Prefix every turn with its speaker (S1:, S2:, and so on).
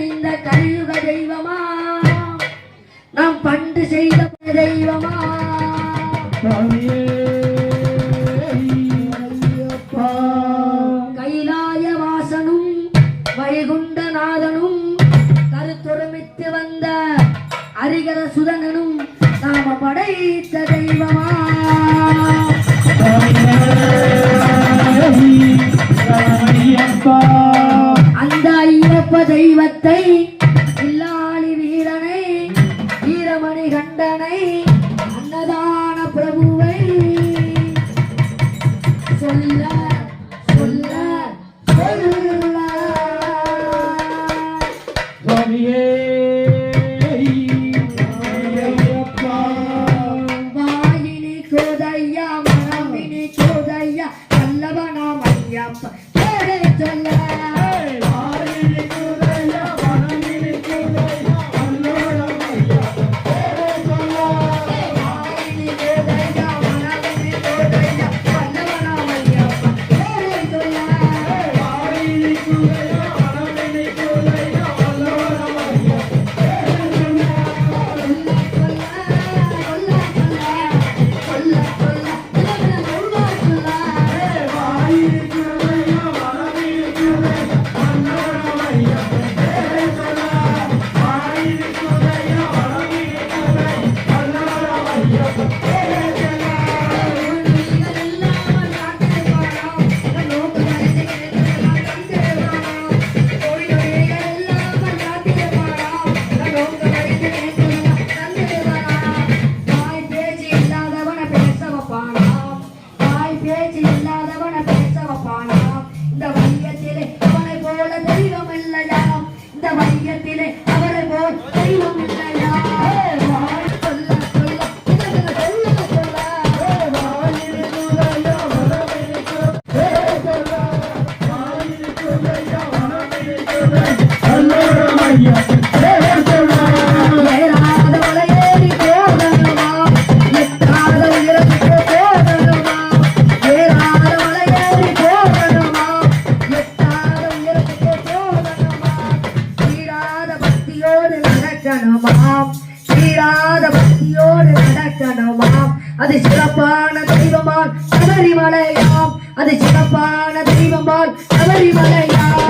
S1: இந்த கலியுக தெய்வமா நாம் பண்டு செய்த தெய்வமா கைலாய வாசனும் வைகுண்டநாதனும் கருத்துரமித்து வந்த அரிகர சுதனனும் நாம படைத்த தெய்வமா அந்த ஐயப்ப தெய்வத்தை இல்லாளி வீரனை வீரமணி கண்டனை அன்னதான பிரபுவை சொல்ல சொல்ல சொல்ல வாயினி கோதையா மனமினி கோதையா வல்லவனாம் ஐயப்ப பேரை சொல்ல அது சிறப்பான தெய்வமால் சபரிமலையாம் அது சிறப்பான தெய்வமால் சபரிமலையாம்